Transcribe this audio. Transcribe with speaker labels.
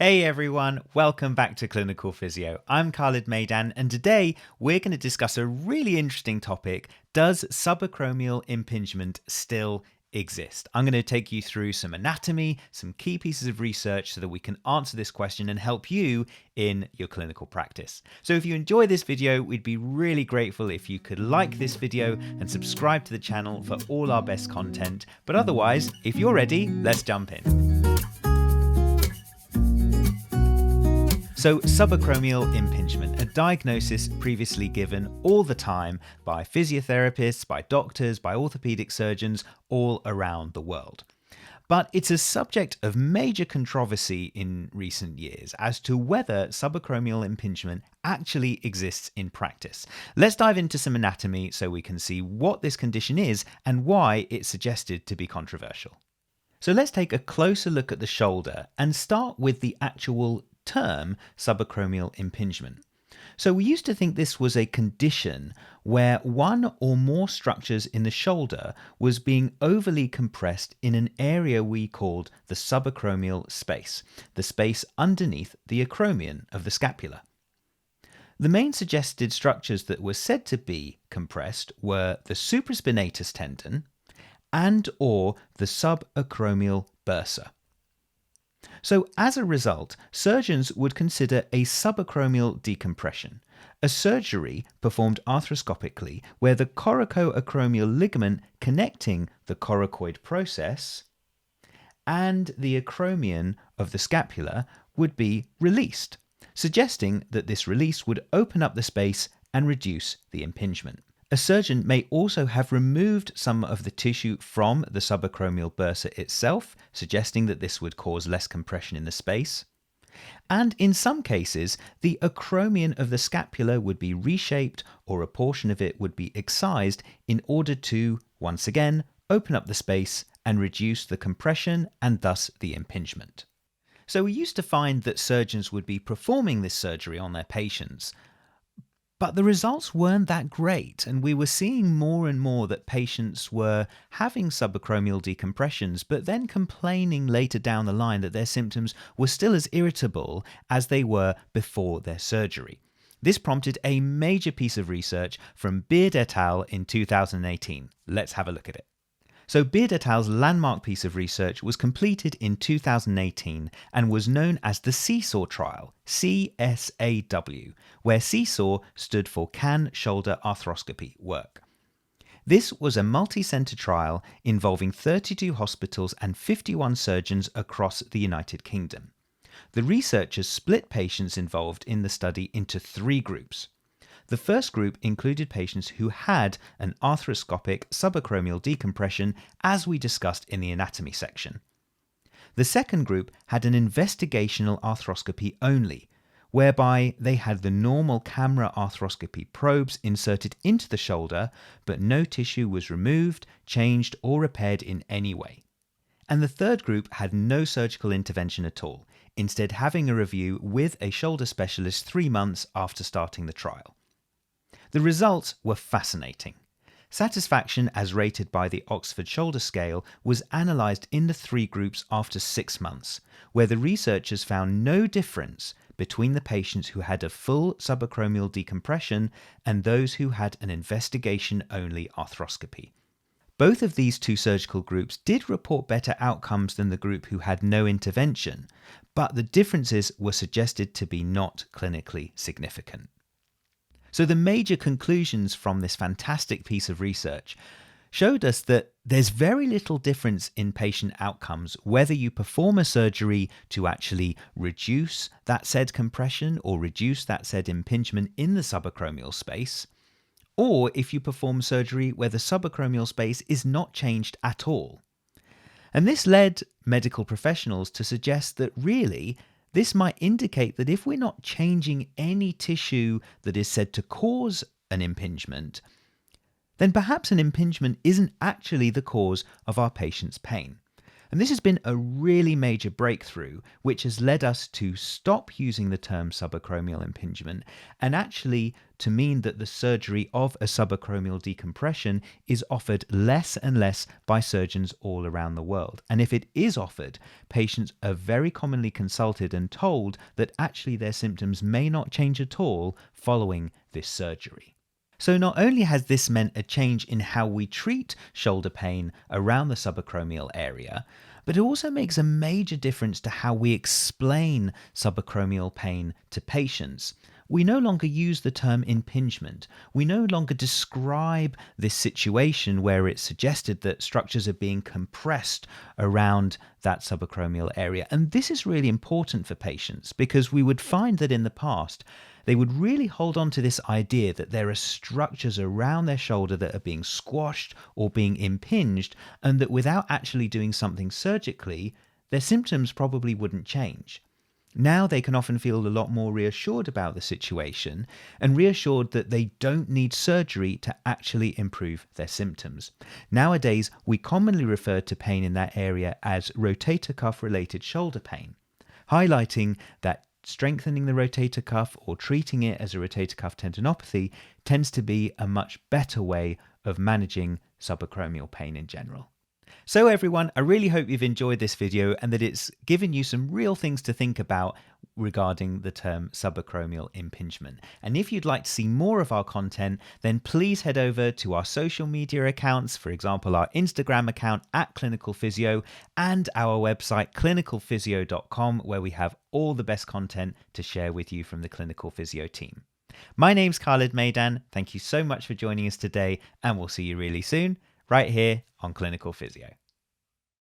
Speaker 1: Hey everyone, welcome back to Clinical Physio. I'm Khalid Maidan, and today we're going to discuss a really interesting topic. Does subacromial impingement still exist? I'm going to take you through some anatomy, some key pieces of research so that we can answer this question and help you in your clinical practice. So if you enjoy this video, we'd be really grateful if you could like this video and subscribe to the channel for all our best content. But otherwise, if you're ready, let's jump in. So, subacromial impingement, a diagnosis previously given all the time by physiotherapists, by doctors, by orthopedic surgeons all around the world. But it's a subject of major controversy in recent years as to whether subacromial impingement actually exists in practice. Let's dive into some anatomy so we can see what this condition is and why it's suggested to be controversial. So let's take a closer look at the shoulder and start with the actual term subacromial impingement. So we used to think this was a condition where one or more structures in the shoulder was being overly compressed in an area we called the subacromial space, the space underneath the acromion of the scapula. The main suggested structures that were said to be compressed were the supraspinatus tendon and or the subacromial bursa. So as a result, surgeons would consider a subacromial decompression, a surgery performed arthroscopically where the coracoacromial ligament connecting the coracoid process and the acromion of the scapula would be released, suggesting that this release would open up the space and reduce the impingement. A surgeon may also have removed some of the tissue from the subacromial bursa itself, suggesting that this would cause less compression in the space. And in some cases, the acromion of the scapula would be reshaped or a portion of it would be excised in order to, once again, open up the space and reduce the compression and thus the impingement. So we used to find that surgeons would be performing this surgery on their patients, but the results weren't that great, and we were seeing more and more that patients were having subacromial decompressions, but then complaining later down the line that their symptoms were still as irritable as they were before their surgery. This prompted a major piece of research from Beard et al. In 2018. Let's have a look at it. So Beard et al.'s landmark piece of research was completed in 2018 and was known as the Seesaw Trial, CSAW, where Seesaw stood for Can Shoulder Arthroscopy Work. This was a multi-center trial involving 32 hospitals and 51 surgeons across the United Kingdom. The researchers split patients involved in the study into 3 groups. The first group included patients who had an arthroscopic subacromial decompression, as we discussed in the anatomy section. The second group had an investigational arthroscopy only, whereby they had the normal camera arthroscopy probes inserted into the shoulder, but no tissue was removed, changed, or repaired in any way. And the third group had no surgical intervention at all, instead having a review with a shoulder specialist 3 months after starting the trial. The results were fascinating. Satisfaction as rated by the Oxford Shoulder Scale was analysed in the 3 groups after 6 months, where the researchers found no difference between the patients who had a full subacromial decompression and those who had an investigation-only arthroscopy. Both of these 2 surgical groups did report better outcomes than the group who had no intervention, but the differences were suggested to be not clinically significant. So the major conclusions from this fantastic piece of research showed us that there's very little difference in patient outcomes whether you perform a surgery to actually reduce that said compression or reduce that said impingement in the subacromial space, or if you perform surgery where the subacromial space is not changed at all. And this led medical professionals to suggest that really this might indicate that if we're not changing any tissue that is said to cause an impingement, then perhaps an impingement isn't actually the cause of our patient's pain. And this has been a really major breakthrough, which has led us to stop using the term subacromial impingement and actually to mean that the surgery of a subacromial decompression is offered less and less by surgeons all around the world. And if it is offered, patients are very commonly consulted and told that actually their symptoms may not change at all following this surgery. So not only has this meant a change in how we treat shoulder pain around the subacromial area, but it also makes a major difference to how we explain subacromial pain to patients. We no longer use the term impingement. We no longer describe this situation where it's suggested that structures are being compressed around that subacromial area. And this is really important for patients because we would find that in the past, they would really hold on to this idea that there are structures around their shoulder that are being squashed or being impinged, and that without actually doing something surgically, their symptoms probably wouldn't change. Now they can often feel a lot more reassured about the situation and reassured that they don't need surgery to actually improve their symptoms. Nowadays, we commonly refer to pain in that area as rotator cuff related shoulder pain, highlighting that strengthening the rotator cuff or treating it as a rotator cuff tendinopathy tends to be a much better way of managing subacromial pain in general. So everyone, I really hope you've enjoyed this video and that it's given you some real things to think about regarding the term subacromial impingement. And if you'd like to see more of our content, then please head over to our social media accounts, for example, our Instagram account @clinicalphysio and our website clinicalphysio.com, where we have all the best content to share with you from the Clinical Physio team. My name's Khalid Maidan. Thank you so much for joining us today, and we'll see you really soon, right here on Clinical Physio.